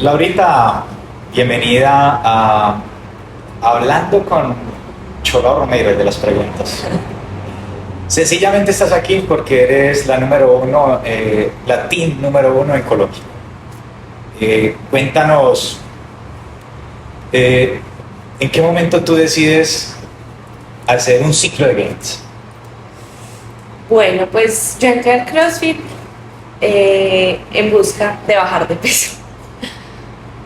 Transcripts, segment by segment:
Laurita, bienvenida a Hablando con Cholo Romero de las preguntas. Sencillamente estás aquí porque eres la número uno, la team número uno en Colombia. Cuéntanos, ¿en qué momento tú decides hacer un ciclo de games? Bueno, pues yo entré al CrossFit en busca de bajar de peso,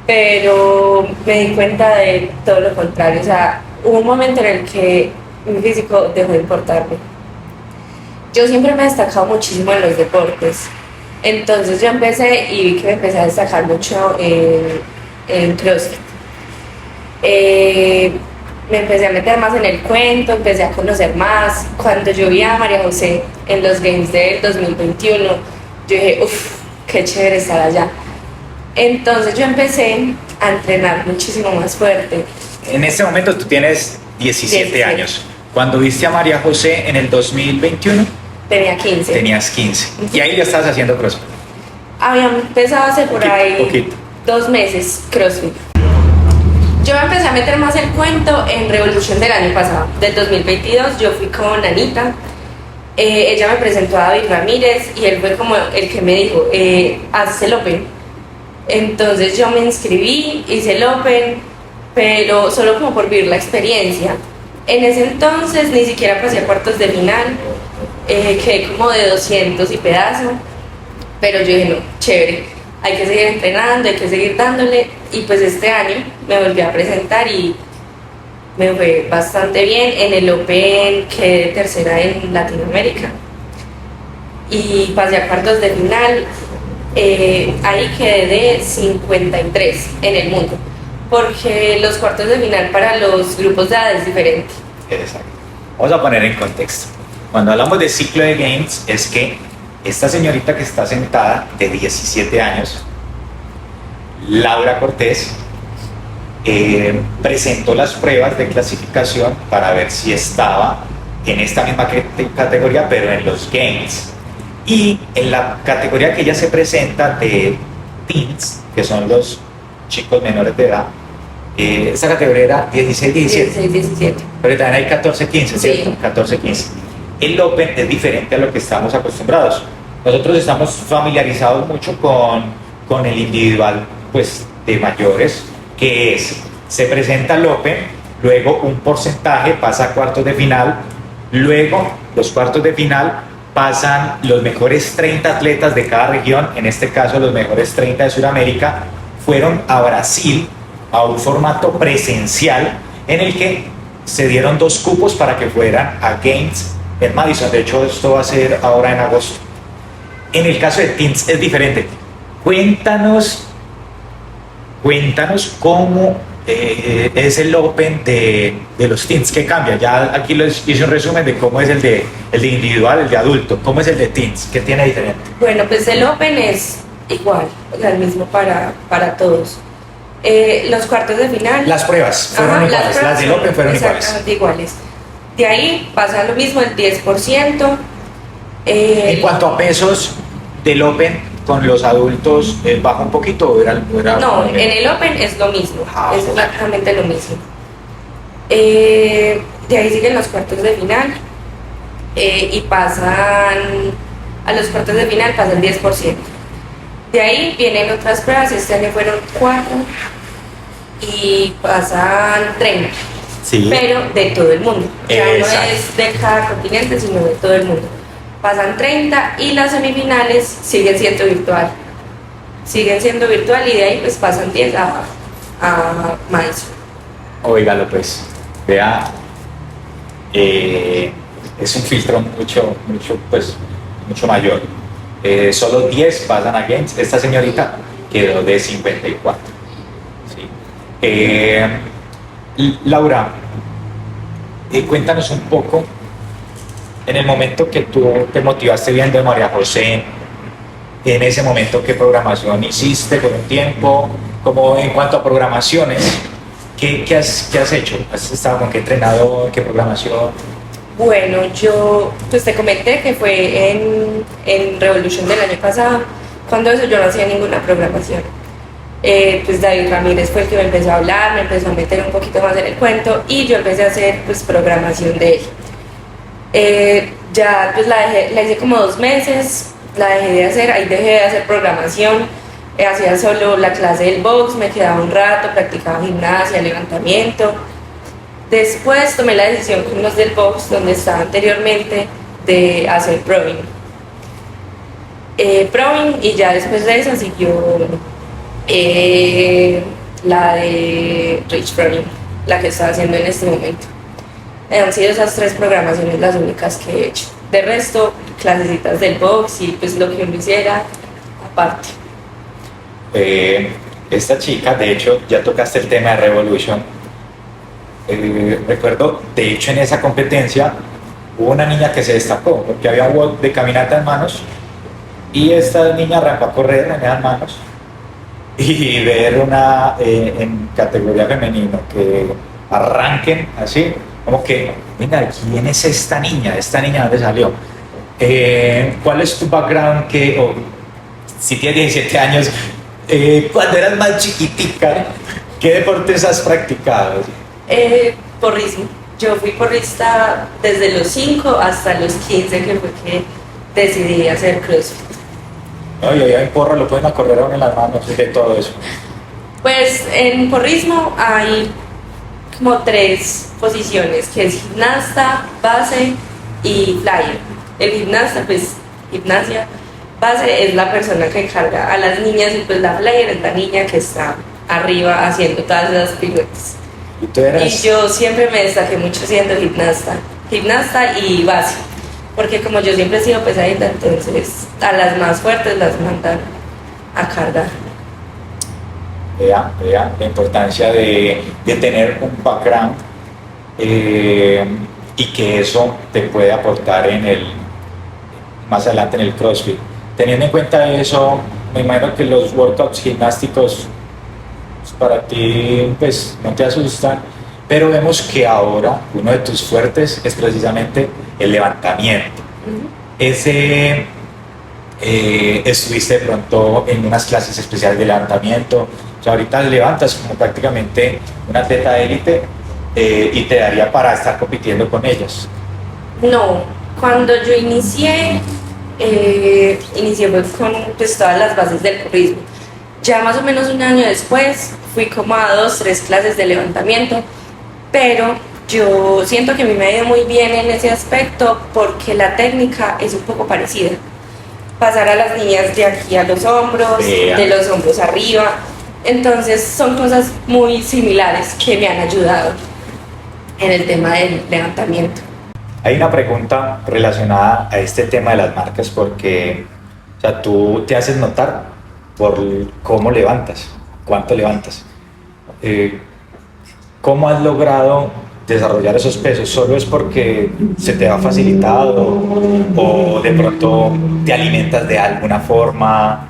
pero me di cuenta de todo lo contrario. O sea, hubo un momento en el que mi físico dejó de importarme. Yo siempre me he destacado muchísimo en los deportes, entonces yo empecé y vi que me empecé a destacar mucho en CrossFit. Me empecé a meter más en el cuento, empecé a conocer más. Cuando yo vi a María José en los Games del 2021, yo dije, uff, qué chévere estar allá. Entonces yo empecé a entrenar muchísimo más fuerte. En este momento tú tienes 17 16. años. Cuando viste a María José en el 2021, Tenía 15. tenías 15. Y ahí ya estabas haciendo CrossFit. Había empezado hace por ahí Poquito. 2 meses CrossFit. Yo me empecé a meter más el cuento en Revolution del año pasado, del 2022. Yo fui con Anita. Ella me presentó a David Ramírez y él fue como el que me dijo, haz el Open. Entonces yo me inscribí, hice el Open, pero solo como por vivir la experiencia. En ese entonces ni siquiera pasé a cuartos de final, quedé como de 200 y pedazo, pero yo dije, no, chévere, hay que seguir entrenando, hay que seguir dándole, y pues este año me volví a presentar y me fue bastante bien. En el Open quedé tercera en Latinoamérica y pasé a cuartos de final. Ahí quedé de 53 en el mundo, porque los cuartos de final para los grupos de edad es diferente. Exacto. Vamos a poner en contexto. Cuando hablamos de ciclo de games, es que esta señorita que está sentada de 17 años, Laura Cortés, presentó las pruebas de clasificación para ver si estaba en esta misma categoría, pero en los games. Y en la categoría que ella se presenta de teens, que son los chicos menores de edad, esa categoría era 16-17. 16-17. Pero también hay 14-15, ¿cierto? Sí. 14-15. El Open es diferente a lo que estamos acostumbrados. Nosotros estamos familiarizados mucho con el individual, pues, de mayores, que es, se presenta el Open, luego un porcentaje pasa a cuartos de final, luego los cuartos de final pasan los mejores 30 atletas de cada región, en este caso los mejores 30 de Sudamérica, fueron a Brasil a un formato presencial en el que se dieron 2 cupos para que fueran a Games en Madison. De hecho, esto va a ser ahora en agosto. En el caso de teens es diferente. Cuéntanos cómo es el Open de los teens, ¿qué cambia? Ya aquí les hice un resumen de cómo es el de individual, el de adulto. ¿Cómo es el de teens? ¿Qué tiene diferente? Bueno, pues el Open es igual, o sea, el mismo para todos. Los cuartos de final. Las pruebas fueron Ajá, iguales, las del Open fueron iguales. Exactamente iguales. De ahí pasa lo mismo, el 10%. En cuanto a pesos del Open, con los adultos, ¿baja un poquito o era No, en el Open es lo mismo, Ah, es bueno. exactamente lo mismo. De ahí siguen los cuartos de final y pasan a los cuartos de final, pasan 10%. De ahí vienen otras pruebas, este año fueron 4 y pasan 30, Sí. pero de todo el mundo. Ya no Exacto. es de cada continente, sino de todo el mundo. Pasan 30 y las semifinales siguen siendo virtual. Siguen siendo virtual y de ahí pues pasan 10 a Madison. Óigalo pues, vea, es un filtro mucho mayor. Solo 10 pasan a Games. Esta señorita quedó de 54. ¿Sí? Laura, cuéntanos un poco, en el momento que tú te motivaste viendo a María José, en ese momento, ¿qué programación hiciste por un tiempo? Como en cuanto a programaciones, ¿qué has hecho? ¿Has estado con qué entrenador, qué programación? Bueno, yo pues te comenté que fue en Revolution del año pasado. Cuando eso yo no hacía ninguna programación. Pues David Ramírez fue el que me empezó a hablar, me empezó a meter un poquito más en el cuento y yo empecé a hacer pues programación de él. Ya pues la hice como 2 meses, la dejé de hacer, ahí dejé de hacer programación, hacía solo la clase del box, me quedaba un rato, practicaba gimnasia, levantamiento. Después tomé la decisión con los del box, donde estaba anteriormente, de hacer Proving. Proving, y ya después de eso siguió la de Rich Proving, la que estaba haciendo en este momento. Han sido esas 3 programaciones las únicas que he hecho. De resto, clasecitas del box y pues lo que uno hiciera aparte. Esta chica, de hecho, ya tocaste el tema de Revolution. Recuerdo, de hecho, en esa competencia hubo una niña que se destacó porque había un WOD de caminata en manos y esta niña arrancó a correr en esas manos, y ver una en categoría femenino que arranquen así, como que, venga, ¿quién es esta niña? ¿Esta niña dónde salió? ¿Cuál es tu background? Si tienes 17 años, cuando eras más chiquitica, ¿qué deportes has practicado? Porrismo. Yo fui porrista desde los 5 hasta los 15, que fue que decidí hacer CrossFit. Oye, ya en porra lo pueden correr aún en las manos, de todo eso. Pues en porrismo hay como 3 posiciones, que es gimnasta, base y flyer. El gimnasta, pues gimnasia, base es la persona que carga a las niñas y pues la flyer es la niña que está arriba haciendo todas esas piruetas. Y yo siempre me destaqué mucho siendo gimnasta y base, porque como yo siempre he sido pesadita, entonces a las más fuertes las mandan a cargar. Vea la importancia de tener un background, y que eso te puede aportar más adelante en el CrossFit. Teniendo en cuenta eso, me imagino que los workouts gimnásticos para ti pues no te asustan, pero vemos que ahora uno de tus fuertes es precisamente el levantamiento. Estuviste de pronto en unas clases especiales de levantamiento, o sea, ahorita levantas como prácticamente una atleta élite, y te daría para estar compitiendo con ellas. No, cuando yo inicié pues con pues, todas las bases del porrismo. Ya más o menos un año después fui como a 2-3 clases de levantamiento, pero yo siento que a mí me ha ido muy bien en ese aspecto porque la técnica es un poco parecida. Pasar a las niñas de aquí a los hombros, de los hombros arriba, entonces son cosas muy similares que me han ayudado en el tema del levantamiento. Hay una pregunta relacionada a este tema de las marcas porque, o sea, tú te haces notar por cómo levantas, cuánto levantas. ¿Cómo has logrado desarrollar esos pesos? ¿Solo es porque se te ha facilitado o de pronto te alimentas de alguna forma?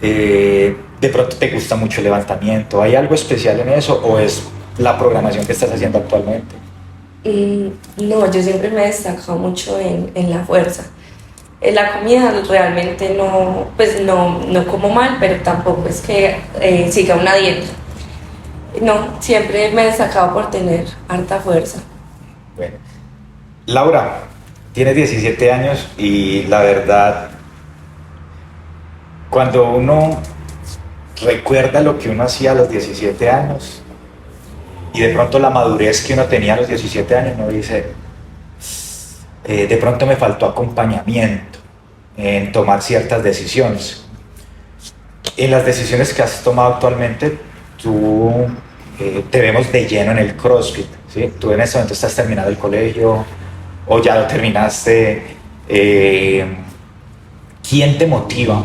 ¿De pronto te gusta mucho el levantamiento? ¿Hay algo especial en eso o es la programación que estás haciendo actualmente? No, yo siempre me he destacado mucho en la fuerza. En la comida realmente no, pues no como mal, pero tampoco es que siga una dieta. No, siempre me he destacado por tener harta fuerza. Bueno, Laura, tienes 17 años y la verdad, cuando uno recuerda lo que uno hacía a los 17 años y de pronto la madurez que uno tenía a los 17 años, uno dice, de pronto me faltó acompañamiento en tomar ciertas decisiones. En las decisiones que has tomado actualmente, tú te vemos de lleno en el CrossFit, ¿sí? Tú en este momento estás terminando el colegio o ya lo terminaste. ¿Quién te motiva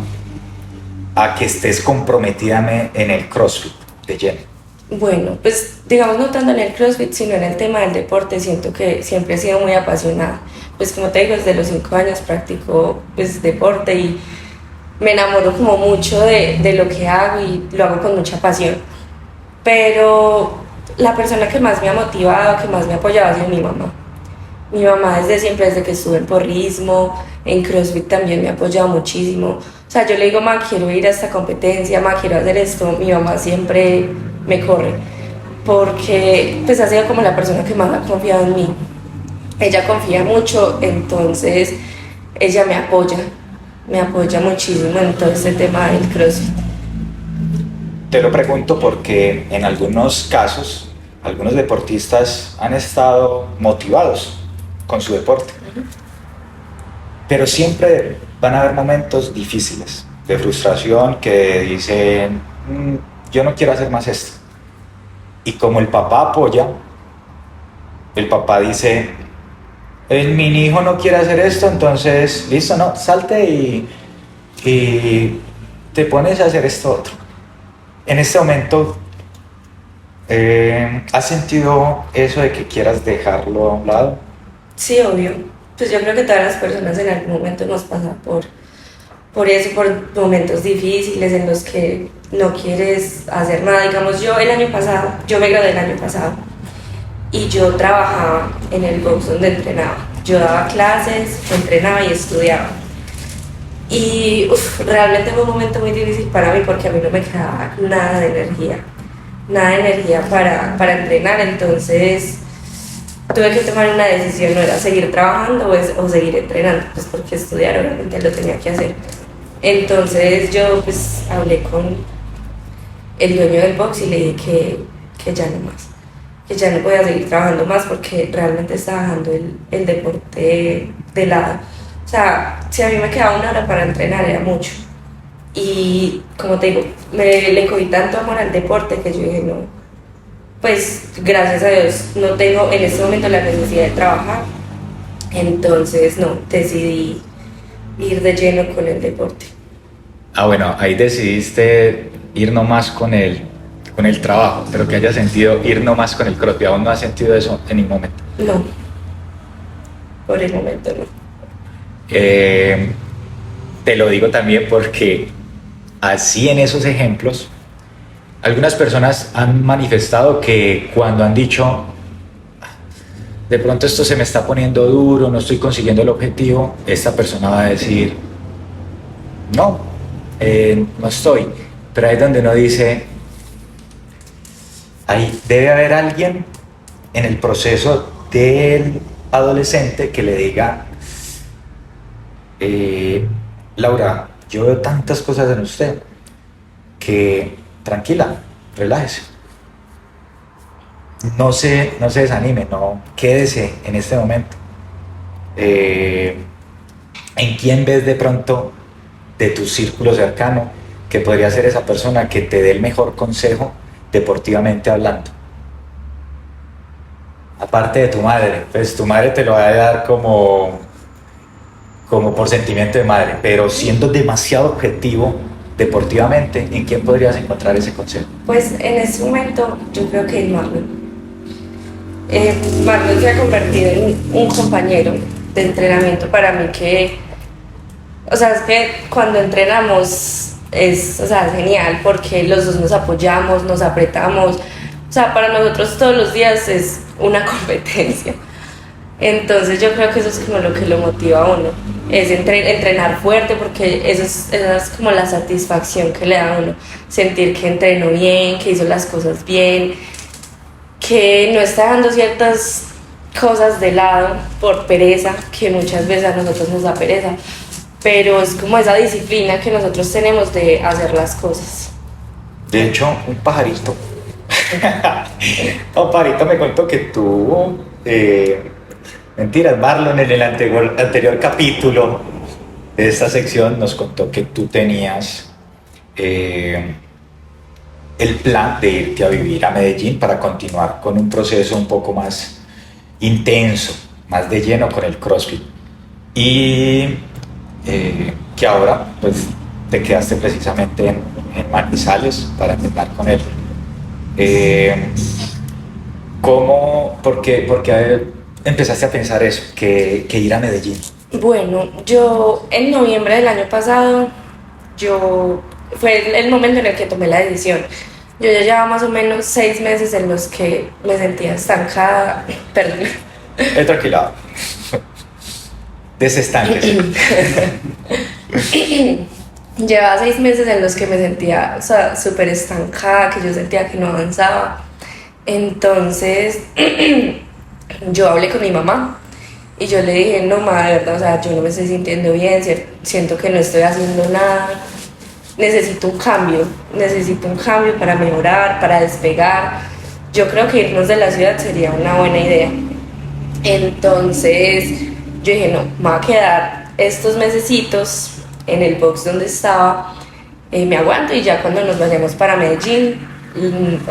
a que estés comprometida en el CrossFit de lleno? Bueno, pues digamos no tanto en el CrossFit, sino en el tema del deporte, siento que siempre he sido muy apasionada. Pues como te digo, desde los 5 años practico pues deporte y me enamoro como mucho de lo que hago y lo hago con mucha pasión. Pero la persona que más me ha motivado, que más me ha apoyado ha sido mi mamá. Mi mamá desde siempre, desde que estuve en porrismo, en CrossFit también me ha apoyado muchísimo. O sea, yo le digo, ma, quiero ir a esta competencia, ma, quiero hacer esto. Mi mamá siempre me corre, porque pues ha sido como la persona que más ha confiado en mí. Ella confía mucho, entonces ella me apoya muchísimo en todo este tema del CrossFit. Te lo pregunto porque en algunos casos, algunos deportistas han estado motivados con su deporte, pero siempre van a haber momentos difíciles, de frustración, que dicen, yo no quiero hacer más esto. Y como el papá apoya, el papá dice, mi hijo no quiere hacer esto, entonces, listo, no, salte y te pones a hacer esto otro. En este momento, ¿has sentido eso de que quieras dejarlo a un lado? Sí, obvio. Pues yo creo que todas las personas en algún momento nos pasan por eso, por momentos difíciles en los que no quieres hacer nada. Digamos, yo me gradué el año pasado y yo trabajaba en el box donde entrenaba. Yo daba clases, entrenaba y estudiaba. Y realmente fue un momento muy difícil para mí porque a mí no me quedaba nada de energía para entrenar. Entonces tuve que tomar una decisión, no era seguir trabajando o seguir entrenando, pues porque estudiar obviamente lo tenía que hacer. Entonces yo pues hablé con el dueño del box y le dije que ya no más, que ya no podía seguir trabajando más porque realmente estaba dejando el deporte de lado. O sea, si a mí me quedaba 1 hora para entrenar era mucho. Y como te digo, le cogí tanto amor al deporte que yo dije, no, pues gracias a Dios no tengo en este momento la necesidad de trabajar. Entonces, no, decidí ir de lleno con el deporte. Ah, bueno, ahí decidiste ir nomás con el trabajo, pero que hayas sentido ir nomás con el CrossFit. ¿Aún no has sentido eso en ningún momento? No, por el momento no. Te lo digo también porque así en esos ejemplos, algunas personas han manifestado que cuando han dicho, de pronto esto se me está poniendo duro, no estoy consiguiendo el objetivo, esta persona va a decir, no, no estoy. Pero ahí es donde uno dice, ahí debe haber alguien en el proceso del adolescente que le diga, Laura, yo veo tantas cosas en usted que tranquila, relájese. No se desanime, no, quédese en este momento. ¿En quién ves de pronto de tu círculo cercano que podría ser esa persona que te dé el mejor consejo deportivamente hablando? Aparte de tu madre, pues tu madre te lo va a dar como por sentimiento de madre, pero siendo demasiado objetivo deportivamente, ¿en quién podrías encontrar ese consejo? Pues en este momento yo creo que Marlon. Marlon se ha convertido en un compañero de entrenamiento para mí que, o sea, es que cuando entrenamos es genial porque los dos nos apoyamos, nos apretamos, o sea, para nosotros todos los días es una competencia. Entonces yo creo que eso es como lo que lo motiva a uno, es entrenar fuerte porque esa es como la satisfacción que le da a uno, sentir que entrenó bien, que hizo las cosas bien, que no está dando ciertas cosas de lado por pereza, que muchas veces a nosotros nos da pereza, pero es como esa disciplina que nosotros tenemos de hacer las cosas. De hecho, un pajarito me contó que tú mentiras, Marlon en el anterior capítulo de esta sección nos contó que tú tenías el plan de irte a vivir a Medellín para continuar con un proceso un poco más intenso, más de lleno con el CrossFit. Y que ahora pues te quedaste precisamente en Manizales para empezar con él. ¿Por qué empezaste a pensar eso, que ir a Medellín? Bueno, yo en noviembre del año pasado, fue el momento en el que tomé la decisión. Yo ya llevaba más o menos 6 meses en los que me sentía estancada, perdón, Tranquila. Desestanques. Llevaba 6 meses en los que me sentía, o sea, súper estancada, que yo sentía que no avanzaba. Entonces, yo hablé con mi mamá y yo le dije, no, mamá, de verdad, o sea, yo no me estoy sintiendo bien, siento que no estoy haciendo nada, necesito un cambio para mejorar, para despegar. Yo creo que irnos de la ciudad sería una buena idea. Entonces, yo dije, no, me voy a quedar estos mesecitos en el box donde estaba, me aguanto y ya cuando nos vayamos para Medellín,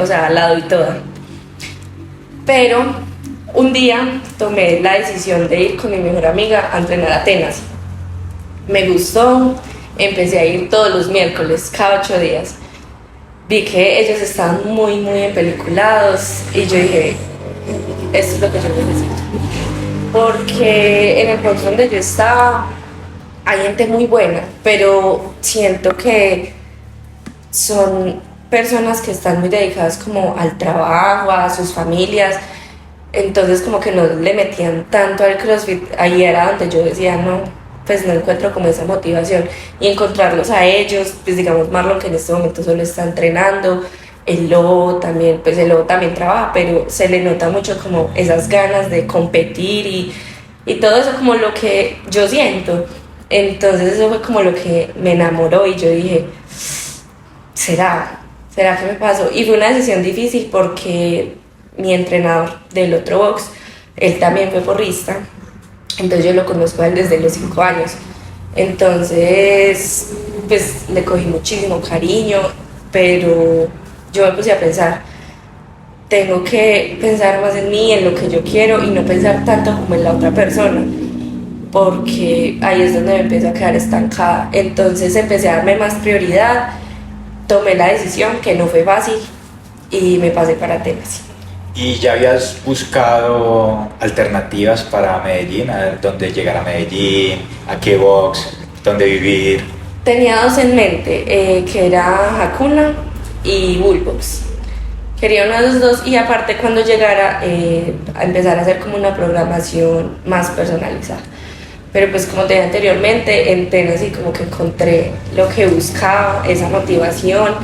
o sea, la doy toda. Pero un día tomé la decisión de ir con mi mejor amiga a entrenar a Atenas. Me gustó, empecé a ir todos los miércoles, cada 8 días. Vi que ellos estaban muy, muy empeliculados y yo dije, esto es lo que yo necesito. Porque en el box donde yo estaba hay gente muy buena, pero siento que son personas que están muy dedicadas como al trabajo, a sus familias, entonces como que no le metían tanto al CrossFit. Ahí era donde yo decía, no, pues no encuentro como esa motivación, y encontrarlos a ellos, pues digamos Marlon, que en este momento solo está entrenando, el Lobo también trabaja, pero se le nota mucho como esas ganas de competir y todo eso como lo que yo siento. Entonces eso fue como lo que me enamoró y yo dije, ¿será que me pasó? Y fue una decisión difícil porque mi entrenador del otro box, él también fue porrista, entonces yo lo conozco a él desde los 5 años. Entonces, pues le cogí muchísimo cariño, pero yo me puse a pensar, tengo que pensar más en mí, en lo que yo quiero y no pensar tanto como en la otra persona, porque ahí es donde me empiezo a quedar estancada. Entonces empecé a darme más prioridad, tomé la decisión que no fue fácil y me pasé para Atenas. ¿Y ya habías buscado alternativas para Medellín? A ver, ¿dónde llegar a Medellín? ¿A qué box? ¿Dónde vivir? Tenía 2 en mente, que era Hakuna y Bullbox. Quería uno de los dos y aparte cuando llegara a empezar a hacer como una programación más personalizada. Pero pues como te dije anteriormente, en Tennessee como que encontré lo que buscaba, esa motivación,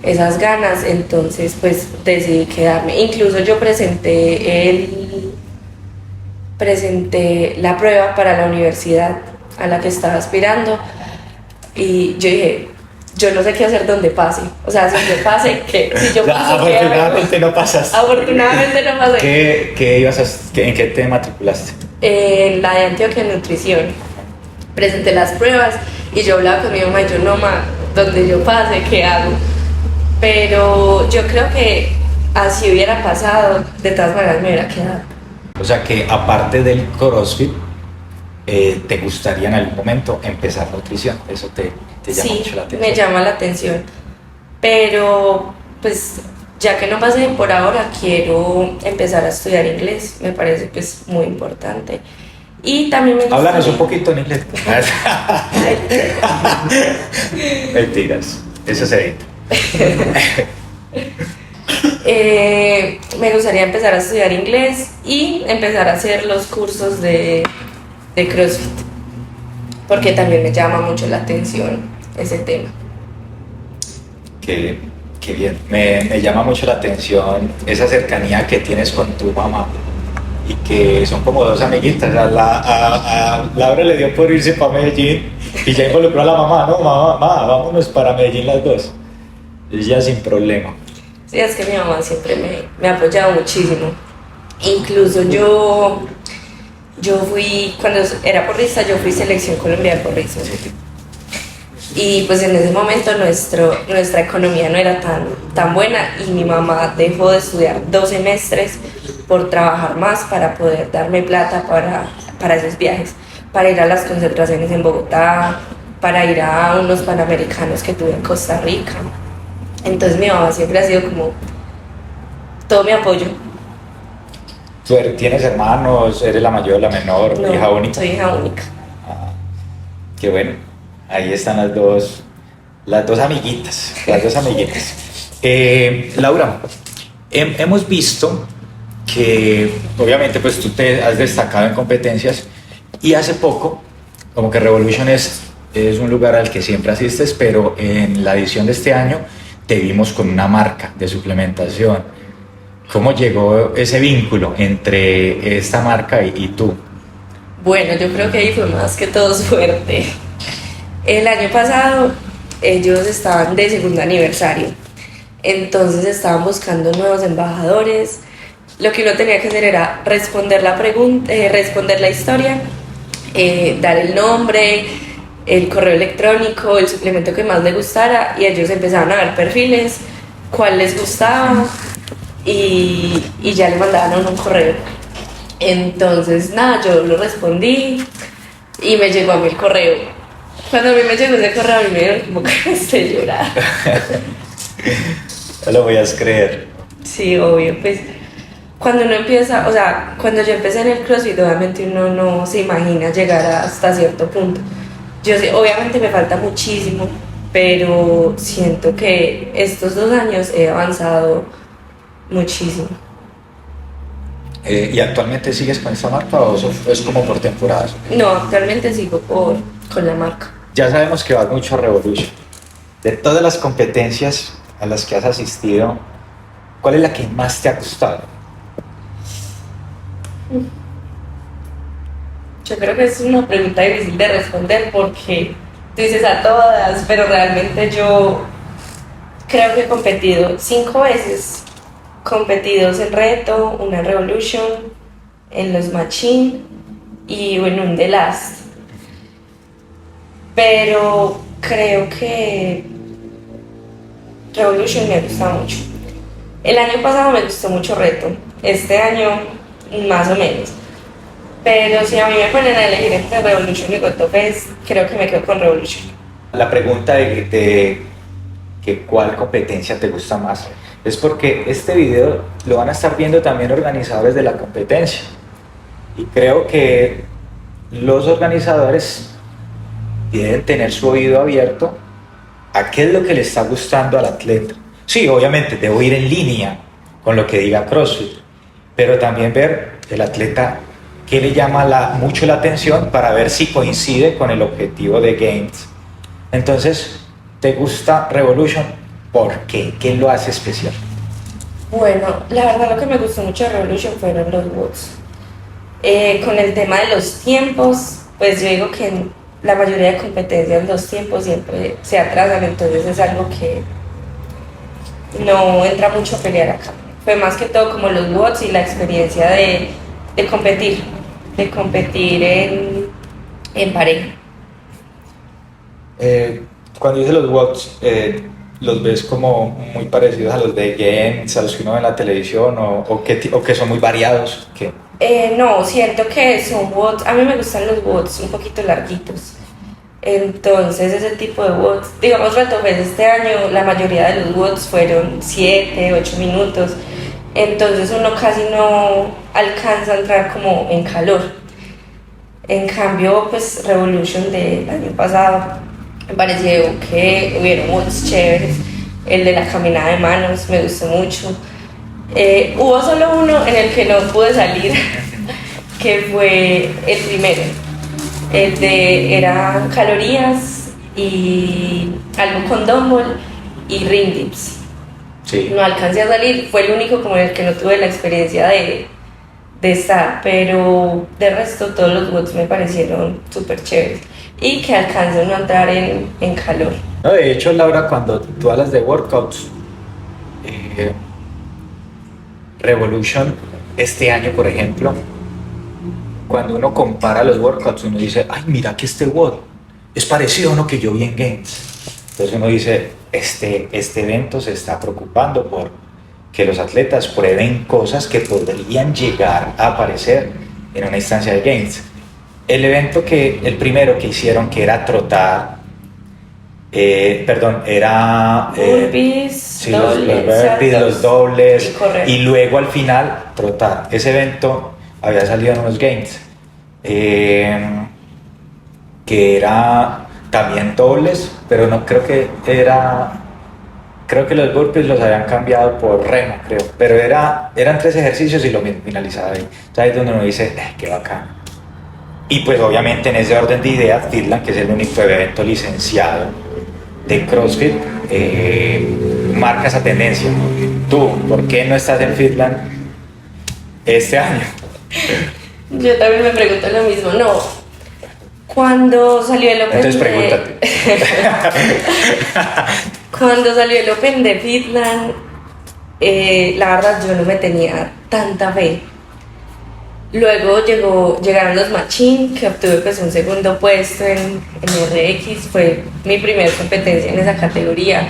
esas ganas, entonces pues decidí quedarme. Incluso yo presenté la prueba para la universidad a la que estaba aspirando y yo dije, yo no sé qué hacer donde pase, o sea, si yo pase, que si yo paso, afortunadamente no pasas. Afortunadamente no pasé. ¿En qué te matriculaste? En la de Antioquia en nutrición. Presenté las pruebas y yo hablaba con mi mamá y yo, no, ma, donde yo pase, ¿qué hago? Pero yo creo que así hubiera pasado, de todas maneras me hubiera quedado. O sea que aparte del CrossFit, ¿te gustaría en algún momento empezar nutrición? ¿Eso te llama mucho la atención? Me llama la atención, pero pues ya que no pasé por ahora, quiero empezar a estudiar inglés, me parece que es muy importante. Y también me gustaría... Háblanos un poquito en inglés. Mentiras, eso se edita. Me gustaría empezar a estudiar inglés y empezar a hacer los cursos de CrossFit, porque también me llama mucho la atención ese tema. Qué bien, me llama mucho la atención esa cercanía que tienes con tu mamá y que son como 2 amiguitas. A Laura le dio por irse para Medellín y ya involucró a la mamá, ¿no? Mamá, vámonos para Medellín las dos. Ya sin problema. Sí, es que mi mamá siempre me ha apoyado muchísimo. Incluso yo fui, cuando era porrista, yo fui selección Colombia de porrismo. Y pues en ese momento nuestra economía no era tan buena y mi mamá dejó de estudiar 2 semestres por trabajar más para poder darme plata para esos viajes, para ir a las concentraciones en Bogotá, para ir a unos panamericanos que tuve en Costa Rica. Entonces mi mamá siempre ha sido como todo mi apoyo. ¿Tú tienes hermanos? ¿Eres la mayor o la menor? No, ¿Hija única? soy hija única. Ah, qué bueno. Ahí están las dos amiguitas. Las dos amiguitas. Laura, hemos visto que obviamente pues tú te has destacado en competencias y hace poco, como que Revolution es un lugar al que siempre asistes, pero en la edición de este año te vimos con una marca de suplementación. ¿Cómo llegó ese vínculo entre esta marca y tú? Bueno, yo creo que ahí fue más que todo suerte. El año pasado ellos estaban de segundo aniversario, entonces estaban buscando nuevos embajadores. Lo que uno tenía que hacer era responder la pregunta, responder la historia, dar el nombre, el correo electrónico, el suplemento que más les gustara, y ellos empezaban a ver perfiles, cuál les gustaba, y ya le mandaban a uno un correo. Entonces, nada, yo lo respondí y me llegó a mí el correo. Cuando a mí me llegó ese correo, a mí me dieron como que se llorar. No lo voy a creer. Sí, obvio, pues cuando uno empieza, o sea, cuando yo empecé en el CrossFit, obviamente uno no se imagina llegar hasta cierto punto. Yo sé, obviamente me falta muchísimo, pero siento que estos 2 años he avanzado muchísimo. ¿Y actualmente sigues con esta marca o eso es como por temporadas? No, actualmente sigo con la marca. Ya sabemos que vas mucho a Revolution. De todas las competencias a las que has asistido, ¿cuál es la que más te ha gustado? Yo creo que es una pregunta difícil de responder porque tú dices a todas, pero realmente yo creo que he competido 5 veces. Competidos en reto, una en Revolution, en los Machine y en un The Last. Pero creo que Revolution me gusta mucho. El año pasado me gustó mucho reto, este año más o menos. Pero si a mí me ponen a elegir entre Revolution y GoToFest, creo que me quedo con Revolution. La pregunta de que cuál competencia te gusta más es porque este video lo van a estar viendo también organizadores de la competencia. Y creo que los organizadores deben tener su oído abierto a qué es lo que le está gustando al atleta. Sí, obviamente debo ir en línea con lo que diga CrossFit, pero también ver el atleta qué le llama mucho la atención para ver si coincide con el objetivo de Games. Entonces, ¿te gusta Revolution? ¿Por qué? ¿Qué lo hace especial? Bueno, la verdad lo que me gustó mucho de Revolution fueron los WODs. Con el tema de los tiempos, pues yo digo que en la mayoría de competencias los tiempos siempre se atrasan, entonces es algo que no entra mucho a pelear acá. Fue más que todo como los WODs y la experiencia de competir en pareja. Cuando dices los WODs, ¿los ves como muy parecidos a los de Games, a los que uno ve en la televisión o que son muy variados? ¿Qué? No, siento que son WODs, a mí me gustan los WODs un poquito larguitos. Entonces ese tipo de WODs, digamos RetoFest este año, la mayoría de los WODs fueron 7, 8 minutos. Entonces uno casi no alcanza a entrar como en calor. En cambio, pues Revolution del año pasado me pareció que hubieron WODs chéveres. El de la caminada de manos me gustó mucho. Hubo solo uno en el que no pude salir, que fue el primero. Eran calorías y algo con dumbbell y ring dips. Sí. No alcancé a salir, fue el único como en el que no tuve la experiencia de estar, pero de resto todos los WODs me parecieron súper chéveres y que alcance uno a entrar en calor. No, de hecho, Laura, cuando tú hablas de workouts, Revolution este año, por ejemplo, cuando uno compara los workouts, uno dice, ay, mira que este WOD es parecido a uno que yo vi en Games. Entonces uno dice, este evento se está preocupando por que los atletas prueben cosas que podrían llegar a aparecer en una instancia de Games. El primero que hicieron, que era trotar, era burpees, sí, dobles, los burpees, los dobles y luego al final trotar. Ese evento había salido en unos Games, que era también dobles, pero no creo que creo que los burpees los habían cambiado por remo, creo, pero eran 3 ejercicios y lo mismo, finalizaba ahí. Entonces, donde uno dice, qué bacán. Y pues obviamente en ese orden de ideas, Fitland, que es el único evento licenciado de CrossFit, marca esa tendencia. Tú, ¿por qué no estás en Fitland este año? Yo también me pregunto lo mismo. No, cuando salió el Open Entonces pregúntate. Cuando salió el Open de Fitland, la verdad yo no me tenía tanta fe. Luego llegaron los Machine, que obtuve pues un segundo puesto en RX, fue mi primera competencia en esa categoría.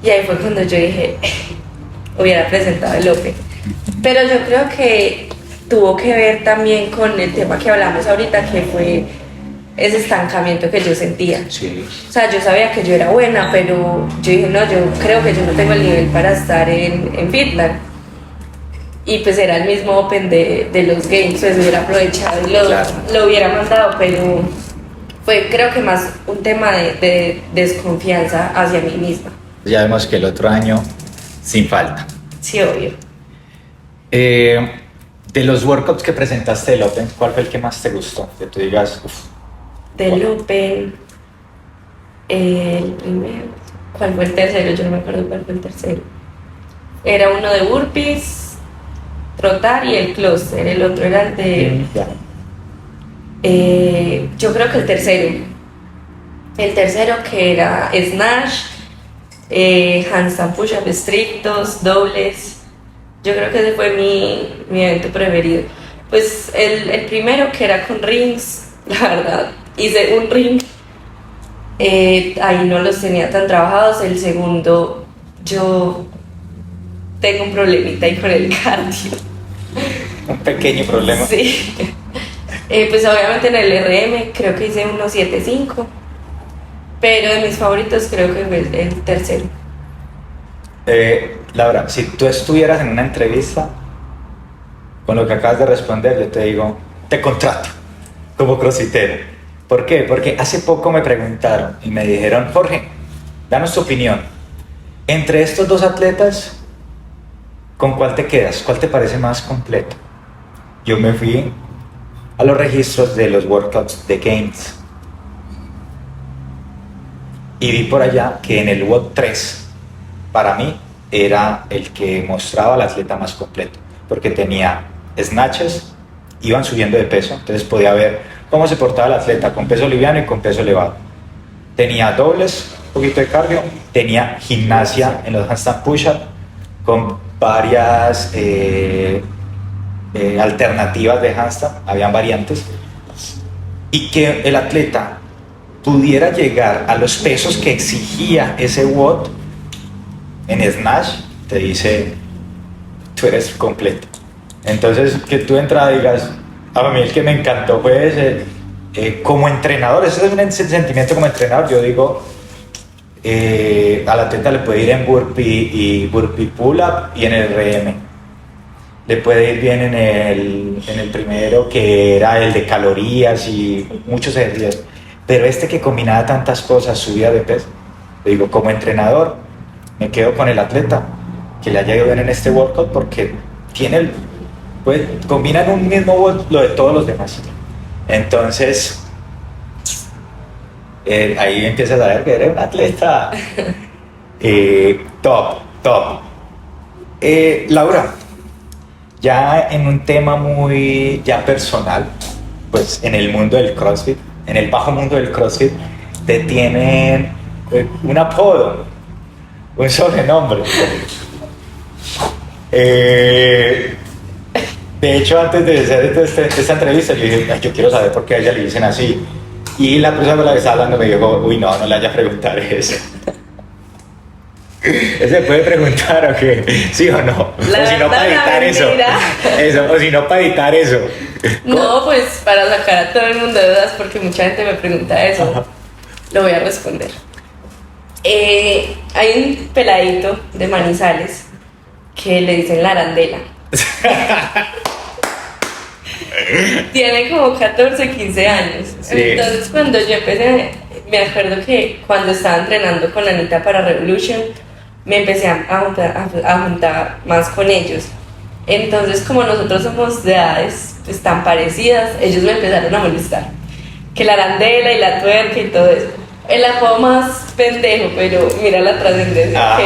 Y ahí fue cuando yo dije, hubiera presentado el Open. Pero yo creo que tuvo que ver también con el tema que hablamos ahorita, que fue ese estancamiento que yo sentía. Sí. O sea, yo sabía que yo era buena, pero yo dije, no, yo creo que yo no tengo el nivel para estar en Fitland. Y pues era el mismo Open de los Games, pues hubiera aprovechado y lo hubiera mandado, pero fue creo que más un tema de desconfianza hacia mí misma. Ya vemos que el otro año, sin falta. Sí, obvio. De los workouts que presentaste del Open, ¿cuál fue el que más te gustó? Que tú digas, uff. Del Open, el primero, ¿cuál fue el tercero? Yo no me acuerdo cuál fue el tercero. Era uno de burpees, trotar y el cluster, el otro era el de... yo creo que el tercero que era snatch, handstand push-up estrictos, dobles. Yo creo que ese fue mi evento preferido. Pues el primero que era con rings, la verdad, hice un ring, ahí no los tenía tan trabajados. El segundo, yo tengo un problemita ahí con el cardio. Un pequeño problema. Sí. Pues obviamente en el RM creo que hice 1.75, pero de mis favoritos creo que fue el tercero. Laura, si tú estuvieras en una entrevista con lo que acabas de responder, yo te digo, te contrato como crossfitero. ¿Por qué? Porque hace poco me preguntaron y me dijeron, Jorge, danos tu opinión. Entre estos dos atletas, ¿con cuál te quedas? ¿Cuál te parece más completo? Yo me fui a los registros de los workouts de Games y vi por allá que en el WOD 3 para mí era el que mostraba al atleta más completo, porque tenía snatches, iban subiendo de peso, entonces podía ver cómo se portaba el atleta con peso liviano y con peso elevado. Tenía dobles, un poquito de cardio, tenía gimnasia en los handstand push-up con varias alternativas de handstand, habían variantes, y que el atleta pudiera llegar a los pesos que exigía ese WOD en snatch, te dice, tú eres completo. Entonces, que tú entras y digas, a mí el que me encantó fue ese, como entrenador, ese es un sentimiento como entrenador, yo digo, al atleta le puede ir en burpee y burpee pull-up y en el RM. Le puede ir bien en el primero, que era el de calorías y muchos ejercicios. Pero este que combinaba tantas cosas, subida de peso, le digo, como entrenador, me quedo con el atleta que le haya ido bien en este workout, porque tiene pues, combina en un mismo workout lo de todos los demás. Entonces, ahí empiezas a ver que eres un atleta top. Laura, ya en un tema muy ya personal, pues en el mundo del CrossFit, en el bajo mundo del CrossFit, te tienen un apodo, un sobrenombre. De hecho, antes de hacer esta entrevista, yo dije, yo quiero saber por qué a ella le dicen así. Y la persona con la que estaba hablando me dijo, uy, no le vaya a preguntar eso. ¿Se puede preguntar o qué? ¿Sí o no? La o si no, para editar eso. O si no, para editar eso. No, pues para sacar a todo el mundo de dudas, porque mucha gente me pregunta eso. Ajá. Lo voy a responder. Hay un peladito de Manizales que le dicen la arandela. Tiene como 14, 15 años. Sí. Entonces cuando yo empecé, me acuerdo que cuando estaba entrenando con Anita para Revolution, me empecé a juntar más con ellos. Entonces, como nosotros somos de edades pues, tan parecidas, ellos me empezaron a molestar. Que la arandela y la tuerca y todo eso. El apodo más pendejo, pero mira la trascendencia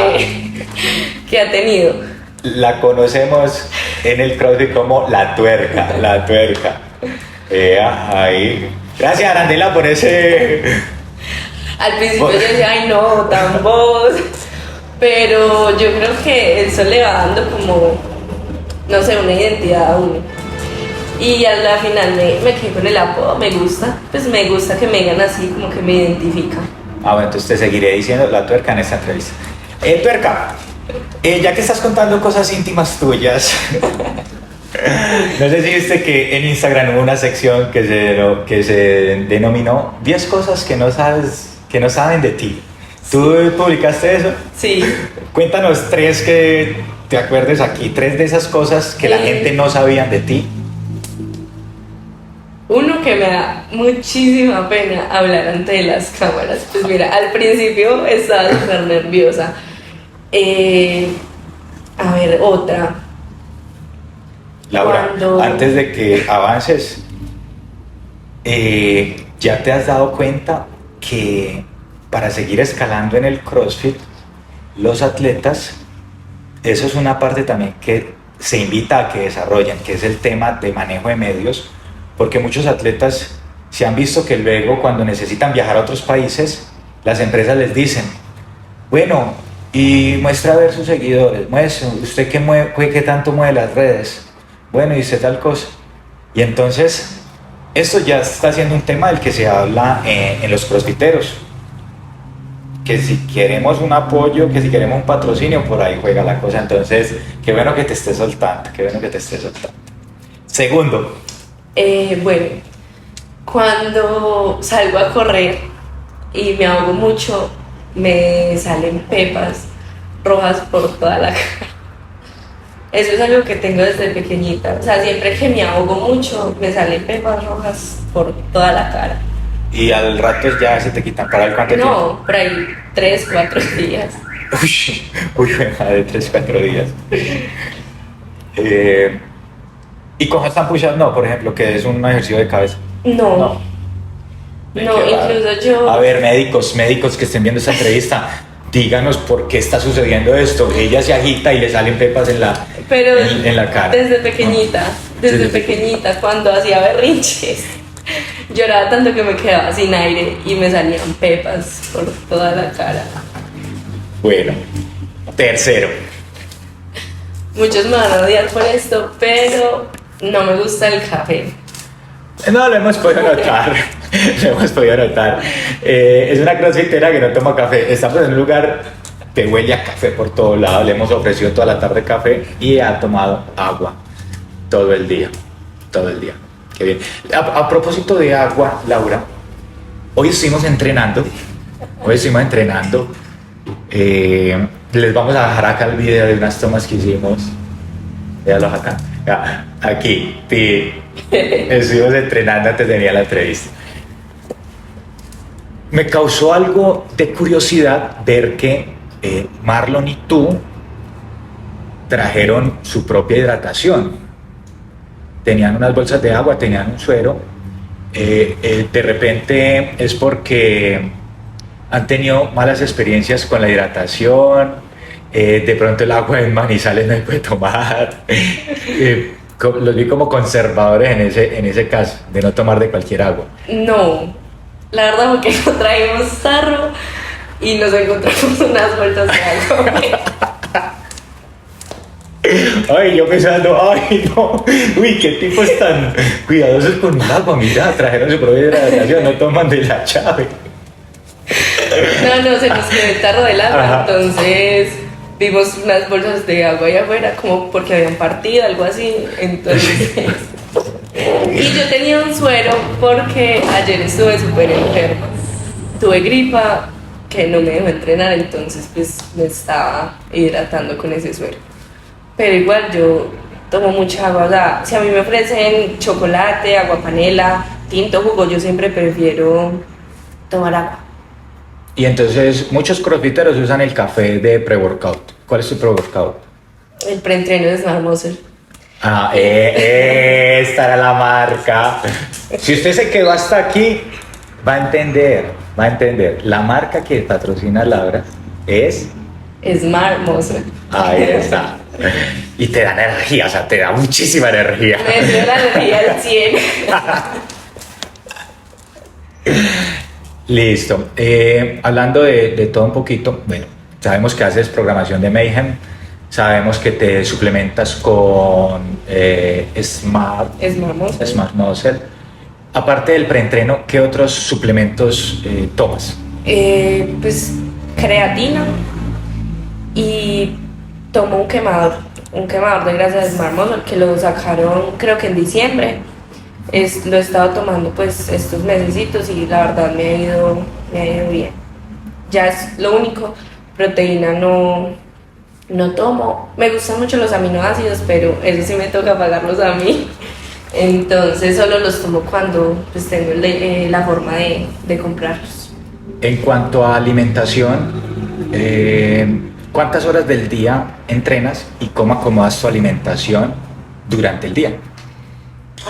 que ha tenido. La conocemos en el CrossFit como la tuerca, la tuerca. Ahí. Gracias, Arandela, por ese... Al principio yo decía, ay no, tan voz. Pero yo creo que eso le va dando como, no sé, una identidad a uno. Y a la final me quedé con el apodo, me gusta. Pues me gusta que me digan así, como que me identifica. Bueno, entonces te seguiré diciendo la tuerca en esta entrevista. Tuerca, ya que estás contando cosas íntimas tuyas, no sé si viste que en Instagram hubo una sección que se denominó 10 cosas que no saben de ti. ¿Tú publicaste eso? Sí. Cuéntanos 3 que te acuerdes aquí, 3 de esas cosas que la gente no sabían de ti. Uno que me da muchísima pena hablar ante las cámaras. Pues mira, al principio estaba súper nerviosa. A ver, otra. Laura, antes de que avances, ¿ya te has dado cuenta que para seguir escalando en el CrossFit, los atletas, eso es una parte también que se invita a que desarrollen, que es el tema de manejo de medios? Porque muchos atletas se han visto que luego cuando necesitan viajar a otros países, las empresas les dicen, bueno, y muestra a ver sus seguidores, muestre, usted qué tanto mueve las redes, bueno, y usted tal cosa. Y entonces, esto ya está siendo un tema del que se habla en los crossfiteros, que si queremos un apoyo, que si queremos un patrocinio, por ahí juega la cosa. Entonces, qué bueno que te estés soltando, qué bueno que te estés soltando. Segundo, bueno, cuando salgo a correr y me ahogo mucho, me salen pepas rojas por toda la cara. Eso es algo que tengo desde pequeñita. O sea, siempre que me ahogo mucho, me salen pepas rojas por toda la cara. ¿Y al rato ya se te quitan? ¿Para el cuánto tiempo? No, por ahí 3, 4 días. Uy, de 3, 4 días. ¿Y con handstand push-ups no, por ejemplo, que es un ejercicio de cabeza? No, incluso yo... A ver, médicos que estén viendo esta entrevista, díganos por qué está sucediendo esto. Ella se agita y le salen pepas en la cara. Desde pequeñita, cuando hacía berrinches, lloraba tanto que me quedaba sin aire y me salían pepas por toda la cara. Bueno, tercero. Muchos me van a odiar por esto, pero no me gusta el café. No, lo hemos podido notar. Es una crossfitera que no toma café. Estamos en un lugar que huele a café por todo lado. Le hemos ofrecido toda la tarde café y ha tomado agua todo el día. Qué bien. A propósito de agua, Laura, hoy estuvimos entrenando. Les vamos a dejar acá el video de unas tomas que hicimos. Véalos acá. Aquí, estuvimos entrenando antes de venir a la entrevista. Me causó algo de curiosidad ver que Marlon y tú trajeron su propia hidratación. Tenían unas bolsas de agua, tenían un suero. De repente es porque han tenido malas experiencias con la hidratación. De pronto el agua en Manizales no se puede tomar. Los vi como conservadores en ese caso, de no tomar de cualquier agua. No, la verdad porque no traímos tarro y nos encontramos unas bolsas de agua. Ay, yo pensando, ay no, uy, qué tipos tan cuidadosos con el agua, mira, trajeron su propia hidratación, no toman de la llave. No, se nos quedó el tarro del agua. Ajá. Entonces vimos unas bolsas de agua allá afuera, como porque habían partido, algo así, entonces... Y yo tenía un suero porque ayer estuve súper enferma, tuve gripa que no me dejó entrenar, entonces pues me estaba hidratando con ese suero. Pero igual yo tomo mucha agua, o sea, si a mí me ofrecen chocolate, agua panela, tinto, jugo, yo siempre prefiero tomar agua. Y entonces muchos crossfiteros usan el café de pre-workout. ¿Cuál es tu pre-workout? El preentreno de Smart Muscle. Ah, esta era la marca. Si usted se quedó hasta aquí, va a entender. La marca que patrocina a Laura es... Smart Muscle. Ahí está. Y te da energía, o sea, te da muchísima energía. Me dio la energía al 100. Listo. Hablando de todo un poquito, bueno, sabemos que haces programación de Mayhem, sabemos que te suplementas con Smart Muscle. Smart Muscle. Aparte del preentreno, ¿qué otros suplementos tomas? Pues creatina y tomo un quemador de grasa de Smart Muscle que lo sacaron creo que en diciembre. Lo he estado tomando pues estos mesecitos y la verdad me ha ido bien. Ya es lo único, proteína no tomo. Me gustan mucho los aminoácidos, pero eso sí me toca pagarlos a mí. Entonces solo los tomo cuando pues tengo la forma de comprarlos. En cuanto a alimentación, ¿cuántas horas del día entrenas y cómo acomodas tu alimentación durante el día?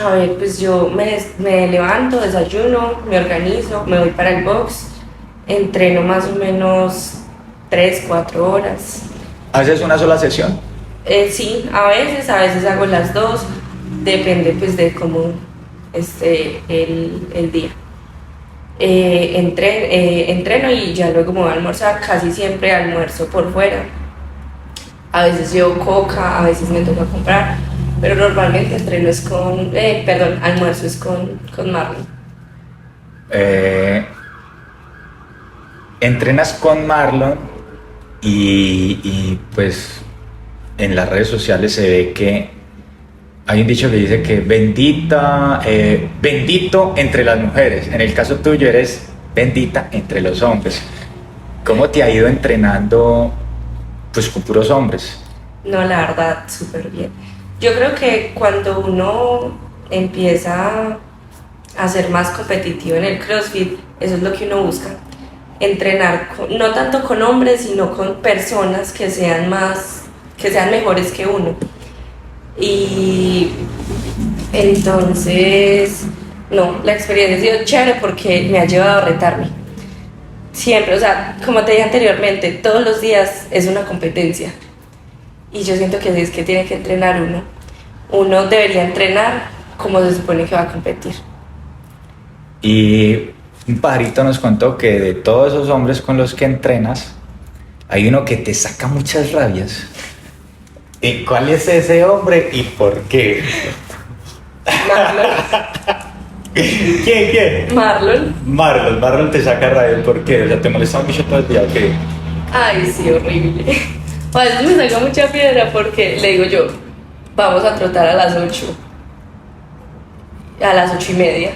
A ver, pues yo me levanto, desayuno, me organizo, me voy para el box, entreno más o menos 3-4 horas. ¿Haces una sola sesión? Sí, a veces hago las dos, depende pues de cómo esté el día. Entreno y ya luego me voy a almorzar, casi siempre almuerzo por fuera. A veces llevo coca, a veces me toca comprar, pero normalmente almuerzo es con Marlon. Entrenas con Marlon y pues en las redes sociales se ve que hay un dicho que dice que bendito entre las mujeres. En el caso tuyo eres bendita entre los hombres. ¿Cómo te ha ido entrenando pues con puros hombres? No, la verdad, súper bien. Yo creo que cuando uno empieza a ser más competitivo en el CrossFit, eso es lo que uno busca. Entrenar no tanto con hombres, sino con personas que sean mejores que uno. Y entonces, no, la experiencia ha sido chévere porque me ha llevado a retarme. Siempre, o sea, como te dije anteriormente, todos los días es una competencia. Y yo siento que así es que tiene que entrenar uno. Uno debería entrenar como se supone que va a competir. Y un pajarito nos contó que de todos esos hombres con los que entrenas, hay uno que te saca muchas rabias. ¿Y cuál es ese hombre y por qué? Marlon. ¿Quién? Marlon te saca rabias, ¿por qué? O sea, ¿te molesta mucho todo el día o qué? Ay, sí, horrible. A veces me saca mucha piedra porque le digo yo, vamos a trotar a las 8. A las 8:30.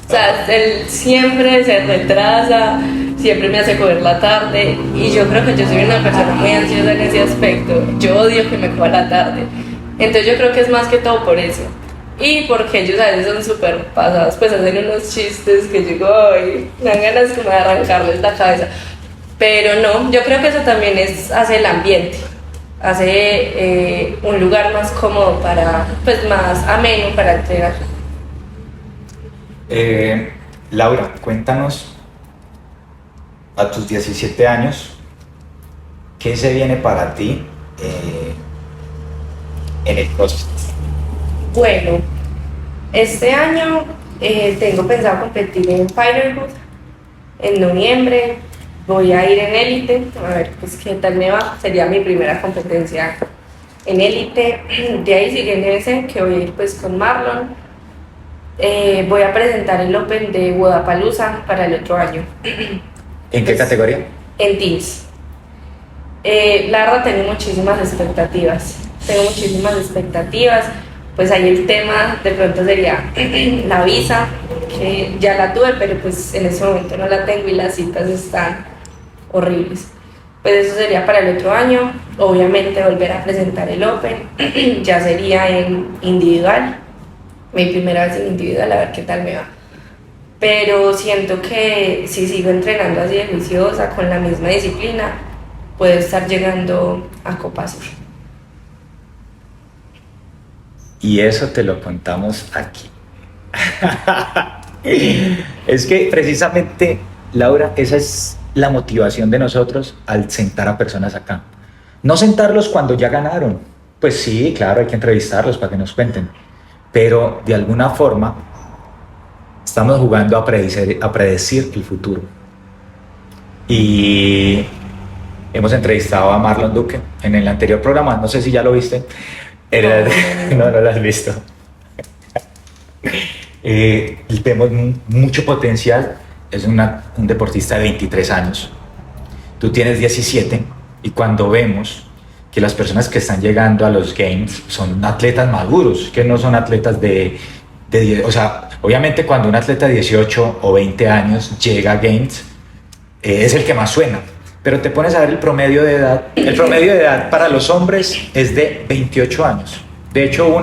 O sea, él siempre se retrasa, siempre me hace coger la tarde y yo creo que yo soy una persona muy ansiosa en ese aspecto. Yo odio que me coja la tarde. Entonces yo creo que es más que todo por eso. Y porque ellos a veces son súper pasados, pues hacen unos chistes que yo digo, ay, me dan ganas como de arrancarles la cabeza. Pero no, yo creo que eso también hace el ambiente, hace un lugar más cómodo pues más ameno para entrenar. Laura, cuéntanos a tus 17 años, ¿qué se viene para ti en el CrossFit? Bueno, este año tengo pensado competir en Fighterhood en noviembre. Voy a ir en élite, a ver pues qué tal me va. Sería mi primera competencia en élite. De ahí sigue en ese, que voy a ir pues con Marlon. Voy a presentar el Open de Wodapalooza para el otro año. ¿En qué categoría? En Teams. La verdad tengo muchísimas expectativas. Pues ahí el tema de pronto sería la visa, que ya la tuve, pero pues en ese momento no la tengo y las citas están horribles. Pues eso sería para el otro año. Obviamente volver a presentar el Open, ya sería en individual. Mi primera vez en individual, a ver qué tal me va. pero siento que si sigo entrenando así de juiciosa, con la misma disciplina, puedo estar llegando a Copa Sur. Y eso te lo contamos aquí. Es que precisamente, Laura, esa es la motivación de nosotros al sentar a personas acá. No sentarlos cuando ya ganaron. Pues sí, claro, hay que entrevistarlos para que nos cuenten. Pero de alguna forma estamos jugando a predecir el futuro. Y hemos entrevistado a Marlon Duque en el anterior programa, no sé si ya lo viste. No lo has visto. Vemos mucho potencial. Es un deportista de 23 años. Tú tienes 17 y cuando vemos que las personas que están llegando a los Games son atletas maduros, que no son atletas de 10, o sea, obviamente cuando un atleta de 18 o 20 años llega a Games, es el que más suena, pero te pones a ver el promedio de edad. El promedio de edad para los hombres es de 28 años. De hecho,